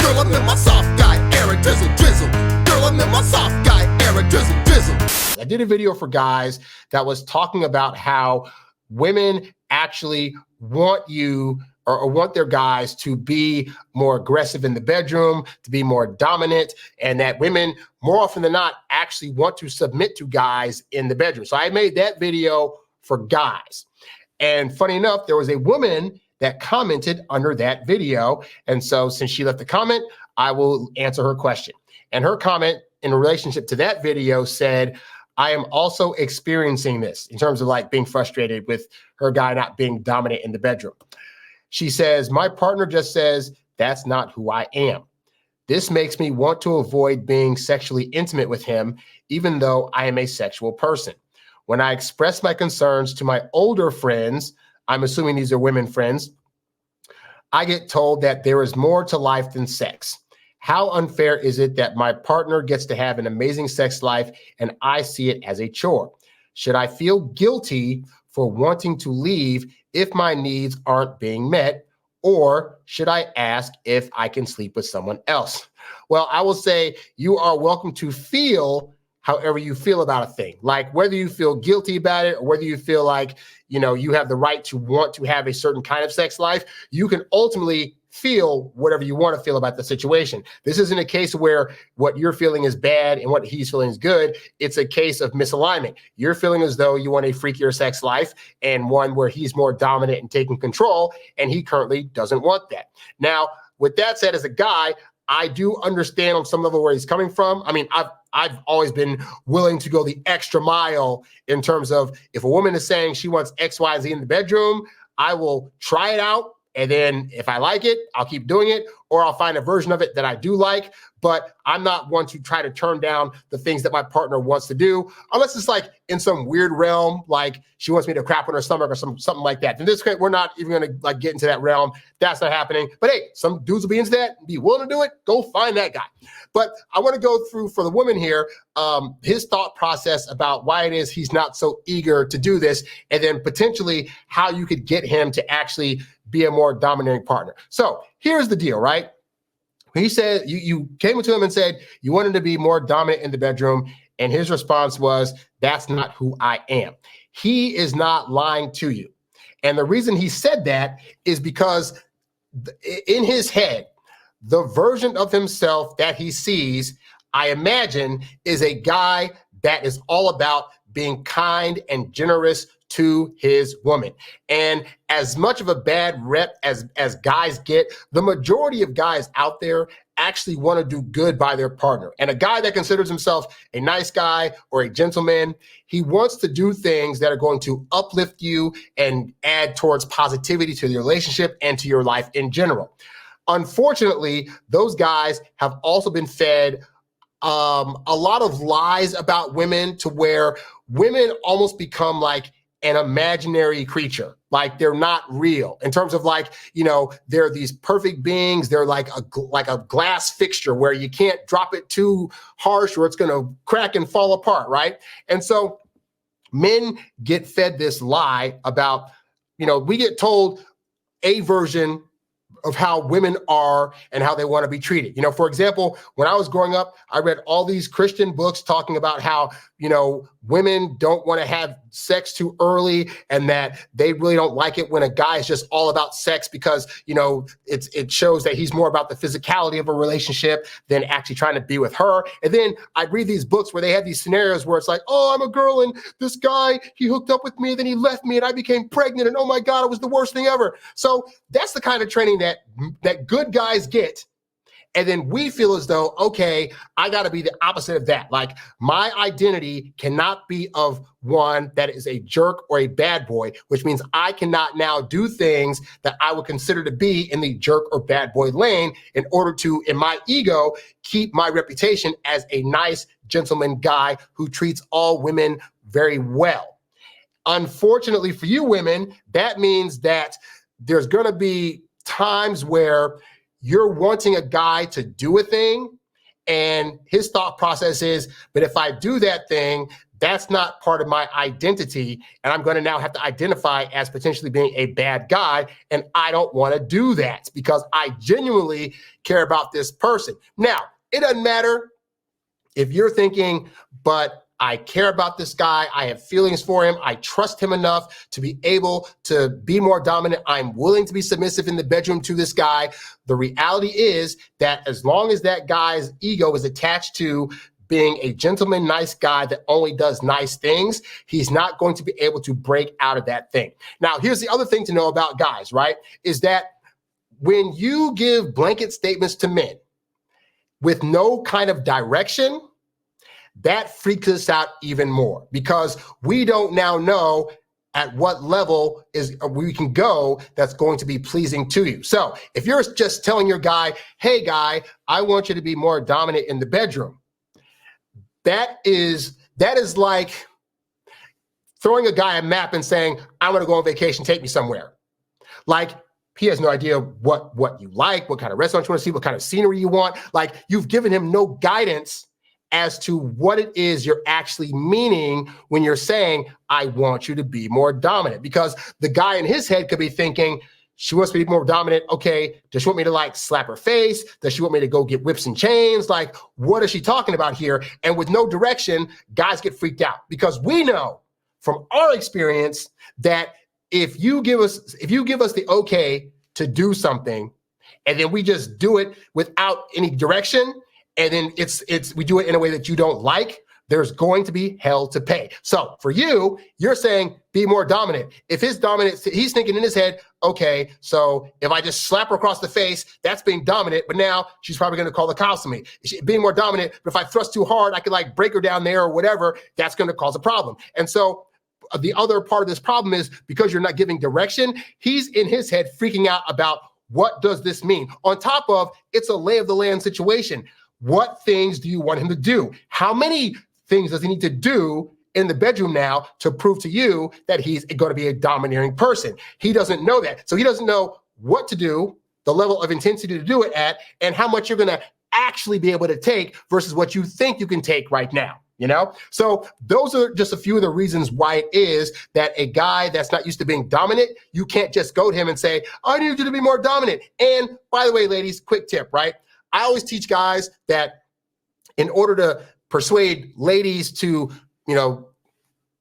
Girl, I'm in my soft guy era, drizzle, drizzle. Girl, I'm in my soft guy era, drizzle, drizzle. I did a video for guys that was talking about how women actually want you or want their guys to be more aggressive in the bedroom, to be more dominant, and that women, more often than not, actually want to submit to guys in the bedroom. So I made that video for guys. And funny enough, there was a woman that commented under that video. And so since she left a comment, I will answer her question. And her comment in relationship to that video said, I am also experiencing this in terms of like being frustrated with her guy not being dominant in the bedroom. She says, my partner just says, that's not who I am. This makes me want to avoid being sexually intimate with him, even though I am a sexual person. When I express my concerns to my older friends, I'm assuming these are women friends, I get told that there is more to life than sex. How unfair is it that my partner gets to have an amazing sex life and I see it as a chore? Should I feel guilty for wanting to leave if my needs aren't being met, or should I ask if I can sleep with someone else? Well, I will say you are welcome to feel however you feel about a thing, like whether you feel guilty about it or whether you feel like, you know, you have the right to want to have a certain kind of sex life. You can ultimately feel whatever you want to feel about the situation. This isn't a case where what you're feeling is bad and what he's feeling is good. It's a case of misalignment. You're feeling as though you want a freakier sex life and one where he's more dominant and taking control, and he currently doesn't want that. Now, with that said, as a guy, I do understand on some level where he's coming from. I mean, I've always been willing to go the extra mile in terms of if a woman is saying she wants X, Y, Z in the bedroom, I will try it out. And then if I like it, I'll keep doing it, or I'll find a version of it that I do like. But I'm not one to try to turn down the things that my partner wants to do, unless it's like in some weird realm, like she wants me to crap on her stomach or something like that. In this case, we're not even going to like get into that realm. That's not happening. But hey, some dudes will be into that, be willing to do it. Go find that guy. But I want to go through for the woman here, his thought process about why it is he's not so eager to do this, and then potentially how you could get him to actually be a more dominating partner. So here's the deal, right? He said, you came to him and said you wanted to be more dominant in the bedroom, and his response was, that's not who I am. He is not lying to you. And the reason he said that is because in his head, the version of himself that he sees, I imagine, is a guy that is all about being kind and generous to his woman. And as much of a bad rep as guys get, the majority of guys out there actually want to do good by their partner. And a guy that considers himself a nice guy or a gentleman, he wants to do things that are going to uplift you and add towards positivity to the relationship and to your life in general. Unfortunately, those guys have also been fed a lot of lies about women to where women almost become like an imaginary creature. Like they're not real in terms of like, you know, they're these perfect beings. They're like a glass fixture where you can't drop it too harsh or it's going to crack and fall apart. Right. And so men get fed this lie about, you know, we get told a version of how women are and how they want to be treated. You know, for example, when I was growing up, I read all these Christian books talking about how, you know, women don't want to have sex too early and that they really don't like it when a guy is just all about sex because, you know, it shows that he's more about the physicality of a relationship than actually trying to be with her. And then I'd read these books where they had these scenarios where it's like, oh, I'm a girl and this guy, he hooked up with me, then he left me and I became pregnant and oh my God, it was the worst thing ever. So that's the kind of training that good guys get. And then we feel as though, okay, I got to be the opposite of that. Like my identity cannot be of one that is a jerk or a bad boy, which means I cannot now do things that I would consider to be in the jerk or bad boy lane in order to, in my ego, keep my reputation as a nice gentleman guy who treats all women very well. Unfortunately for you women, that means that there's going to be times where you're wanting a guy to do a thing and his thought process is, but if I do that thing, that's not part of my identity. And I'm going to now have to identify as potentially being a bad guy. And I don't want to do that because I genuinely care about this person. Now, it doesn't matter if you're thinking, but I care about this guy. I have feelings for him. I trust him enough to be able to be more dominant. I'm willing to be submissive in the bedroom to this guy. The reality is that as long as that guy's ego is attached to being a gentleman, nice guy that only does nice things, he's not going to be able to break out of that thing. Now, here's the other thing to know about guys, right? Is that when you give blanket statements to men with no kind of direction, that freaks us out even more because we don't now know at what level is we can go that's going to be pleasing to you. So if you're just telling your guy, hey guy, I want you to be more dominant in the bedroom, that is like throwing a guy a map and saying, I'm going to go on vacation, take me somewhere. Like, he has no idea what you like, what kind of restaurants you want to see, what kind of scenery you want. Like, you've given him no guidance as to what it is you're actually meaning when you're saying, I want you to be more dominant. Because the guy in his head could be thinking, she wants me to be more dominant. Okay, does she want me to like slap her face? Does she want me to go get whips and chains? Like, what is she talking about here? And with no direction, guys get freaked out because we know from our experience that if you give us the okay to do something and then we just do it without any direction, and then we do it in a way that you don't like, there's going to be hell to pay. So for you, you're saying be more dominant. If his dominant, he's thinking in his head, okay, so if I just slap her across the face, that's being dominant, but now she's probably going to call the cops on me. Being more dominant, but if I thrust too hard, I could like break her down there or whatever, that's going to cause a problem. And so the other part of this problem is because you're not giving direction, he's in his head freaking out about what does this mean? On top of, it's a lay of the land situation. What things do you want him to do? How many things does he need to do in the bedroom now to prove to you that he's going to be a domineering person? He doesn't know that. So he doesn't know what to do, the level of intensity to do it at, and how much you're going to actually be able to take versus what you think you can take right now. You know, so those are just a few of the reasons why it is that a guy that's not used to being dominant, you can't just go to him and say, I need you to be more dominant. And by the way, ladies, quick tip, right? I always teach guys that in order to persuade ladies to,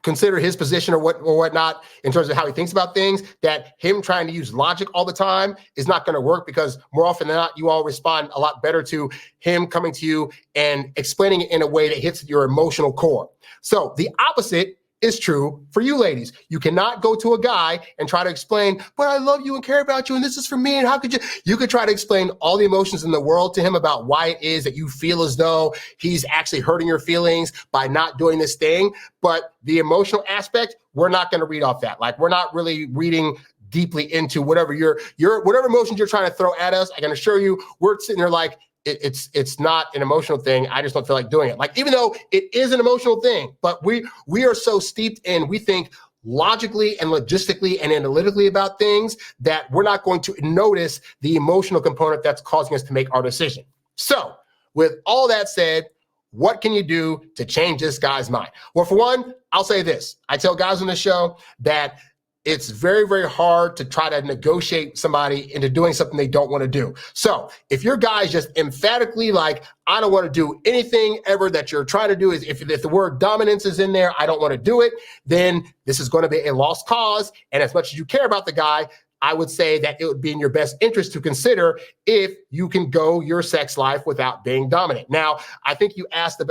consider his position or whatnot in terms of how he thinks about things, that him trying to use logic all the time is not going to work because more often than not, you all respond a lot better to him coming to you and explaining it in a way that hits your emotional core. So the opposite is true for you ladies. You cannot go to a guy and try to explain, but I love you and care about you and this is for me and how could you? You could try to explain all the emotions in the world to him about why it is that you feel as though he's actually hurting your feelings by not doing this thing. But the emotional aspect, we're not going to read off that. Like, we're not really reading deeply into whatever whatever emotions you're trying to throw at us. I can assure you, we're sitting there like, it's not an emotional thing. I just don't feel like doing it. Like, even though it is an emotional thing, but we are so steeped in, we think logically and logistically and analytically about things that we're not going to notice the emotional component that's causing us to make our decision. So with all that said, what can you do to change this guy's mind? Well, for one, I'll say this. I tell guys on the show that it's very, very hard to try to negotiate somebody into doing something they don't want to do. So if your guy's just emphatically like, I don't want to do anything ever that you're trying to do, is if the word dominance is in there, I don't want to do it, then this is going to be a lost cause. And as much as you care about the guy, I would say that it would be in your best interest to consider if you can go your sex life without being dominant. Now, I think you asked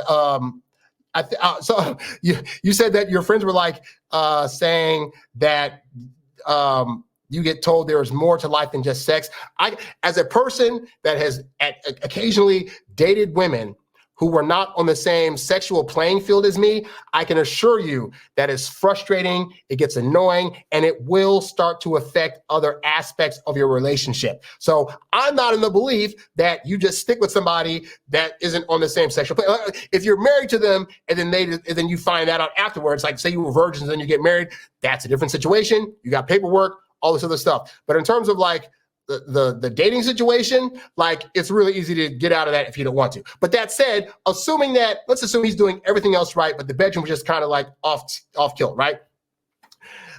so you said that your friends were like saying that you get told there is more to life than just sex. As a person that has occasionally dated women who were not on the same sexual playing field as me, I can assure you that it's frustrating, it gets annoying, and it will start to affect other aspects of your relationship. So I'm not in the belief that you just stick with somebody that isn't on the same sexual play. If you're married to them and then you find that out afterwards, like say you were virgins and then you get married, that's a different situation. You got paperwork, all this other stuff. But in terms of like the dating situation, like it's really easy to get out of that if you don't want to. But that said, let's assume he's doing everything else right, but the bedroom was just kind of like off kilt, right?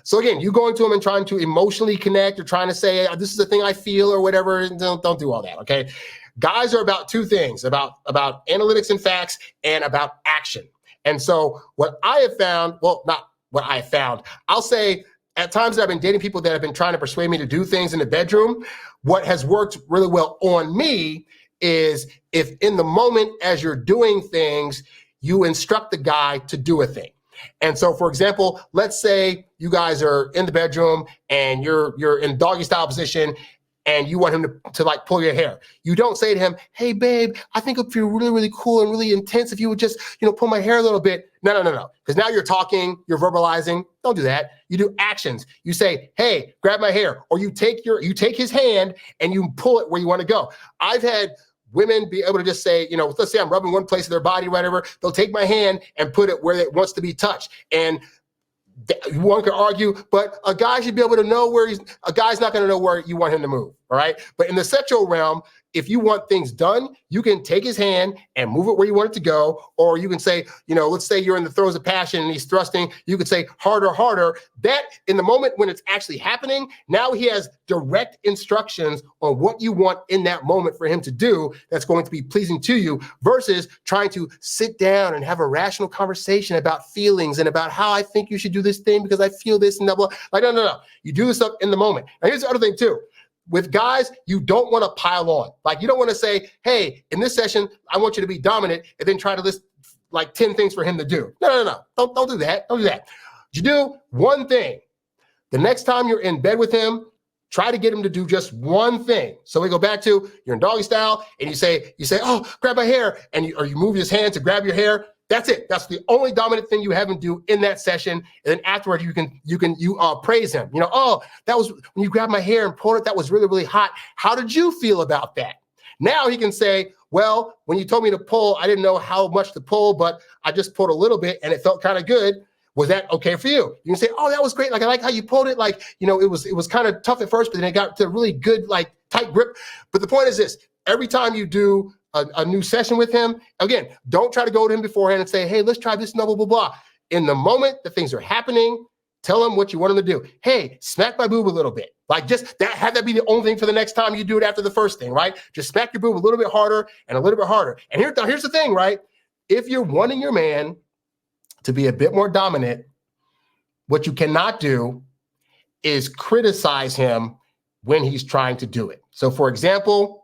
So again, you going to him and trying to emotionally connect or trying to say, this is the thing I feel or whatever, don't do all that, okay? Guys are about two things, about analytics and facts and about action. And so what I have found, well, not what I have found, I'll say at times that I've been dating people that have been trying to persuade me to do things in the bedroom, what has worked really well on me is if in the moment as you're doing things, you instruct the guy to do a thing. And so, for example, let's say you guys are in the bedroom and you're in doggy style position and you want him to like pull your hair. You don't say to him, hey, babe, I think it'd feel really, really cool and really intense if you would just, pull my hair a little bit. No. Because now you're talking, you're verbalizing. Don't do that. You do actions. You say, hey, grab my hair. Or you take his hand and you pull it where you want to go. I've had women be able to just say, let's say I'm rubbing one place of their body, whatever. They'll take my hand and put it where it wants to be touched. And one could argue, but a guy should be able to know a guy's not going to know where you want him to move. All right. But in the sexual realm, if you want things done, you can take his hand and move it where you want it to go. Or you can say, let's say you're in the throes of passion and he's thrusting. You could say harder, harder. That in the moment when it's actually happening, now he has direct instructions on what you want in that moment for him to do that's going to be pleasing to you versus trying to sit down and have a rational conversation about feelings and about how I think you should do this thing because I feel this and blah, blah. Like, no. You do this stuff in the moment. Now, here's the other thing too. With guys, you don't want to pile on. Like, you don't want to say, hey, in this session, I want you to be dominant and then try to list like 10 things for him to do. No. Don't do that. Don't do that. You do one thing. The next time you're in bed with him, try to get him to do just one thing. So we go back to you're in doggy style and you say, oh, grab my hair. Or you move his hand to grab your hair. That's it. That's the only dominant thing you have him do in that session. And then afterwards, you praise him. Oh, that was when you grabbed my hair and pulled it. That was really, really hot. How did you feel about that? Now he can say, well, when you told me to pull, I didn't know how much to pull, but I just pulled a little bit and it felt kind of good. Was that okay for you? You can say, oh, that was great. Like, I like how you pulled it. Like, it was kind of tough at first, but then it got to a really good, like tight grip. But the point is this, every time you do a new session with him, again, don't try to go to him beforehand and say, hey, let's try this, blah, blah, blah. In the moment that things are happening, tell him what you want him to do. Hey, smack my boob a little bit. Like just that, have that be the only thing for the next time you do it after the first thing, right? Just smack your boob a little bit harder and a little bit harder. And here's the thing, right? If you're wanting your man to be a bit more dominant, what you cannot do is criticize him when he's trying to do it. So for example,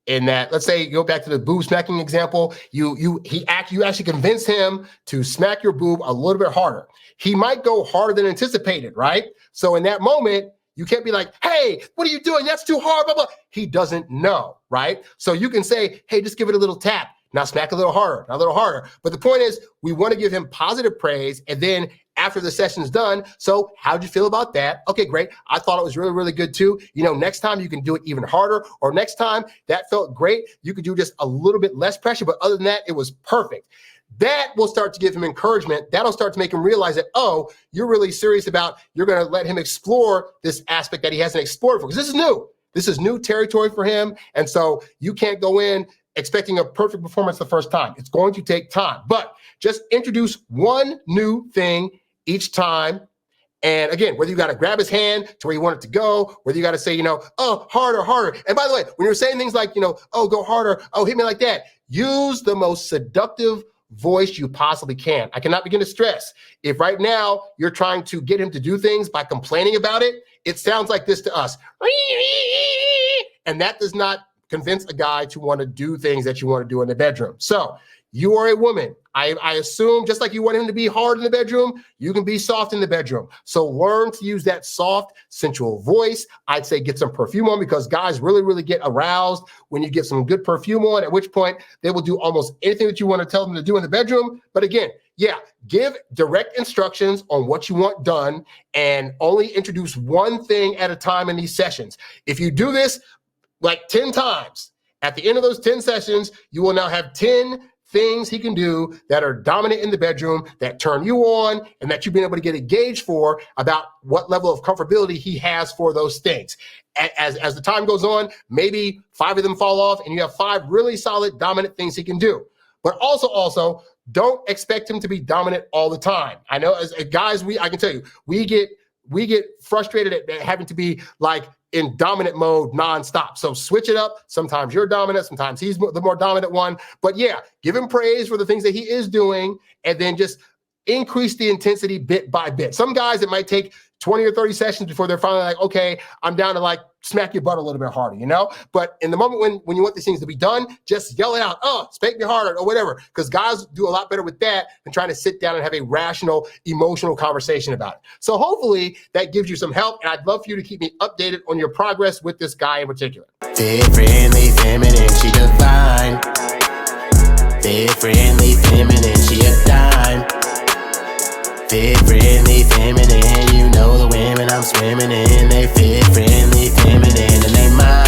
in that, let's say you go back to the boob smacking example, you actually convince him to smack your boob a little bit harder. He might go harder than anticipated, right? So in that moment, you can't be like, hey, what are you doing? That's too hard, blah, blah. He doesn't know, right? So you can say, hey, just give it a little tap. Now smack a little harder, a little harder. But the point is, we want to give him positive praise. And then after the session's done, so how'd you feel about that? Okay, great. I thought it was really, really good too. Next time you can do it even harder. Or next time that felt great. You could do just a little bit less pressure. But other than that, it was perfect. That will start to give him encouragement. That'll start to make him realize that, oh, you're really serious about, you're going to let him explore this aspect that he hasn't explored before. Because this is new. This is new territory for him. And so you can't go in expecting a perfect performance the first time. It's going to take time. But just introduce one new thing each time. And again, whether you got to grab his hand to where you want it to go, whether you got to say, oh, harder, harder. And by the way, when you're saying things like, oh, go harder, oh, hit me like that, use the most seductive voice you possibly can. I cannot begin to stress. If right now you're trying to get him to do things by complaining about it, it sounds like this to us. And that does not convince a guy to want to do things that you want to do in the bedroom. So you are a woman. I assume just like you want him to be hard in the bedroom, you can be soft in the bedroom. So learn to use that soft, sensual voice. I'd say get some perfume on because guys really, really get aroused when you get some good perfume on, at which point they will do almost anything that you want to tell them to do in the bedroom. But again, give direct instructions on what you want done and only introduce one thing at a time in these sessions. If you do this like 10 times, at the end of those 10 sessions, you will now have 10 things he can do that are dominant in the bedroom, that turn you on, and that you've been able to get a gauge for about what level of comfortability he has for those things. As the time goes on, maybe 5 of them fall off, and you have 5 really solid dominant things he can do. But also, don't expect him to be dominant all the time. I know as guys, I can tell you, we get frustrated at having to be like in dominant mode nonstop. So switch it up. Sometimes you're dominant. Sometimes he's the more dominant one. But yeah, give him praise for the things that he is doing, and then just increase the intensity bit by bit. Some guys, it might take 20 or 30 sessions before they're finally like, okay, I'm down to like smack your butt a little bit harder, you know? But in the moment when you want these things to be done, just yell it out, spank me harder or whatever, because guys do a lot better with that than trying to sit down and have a rational, emotional conversation about it. So hopefully that gives you some help, and I'd love for you to keep me updated on your progress with this guy in particular. Differently feminine, she divine. Differently feminine, she a dime. Differently feminine, you know the women I'm swimming in, they fit friendly feminine and they mine.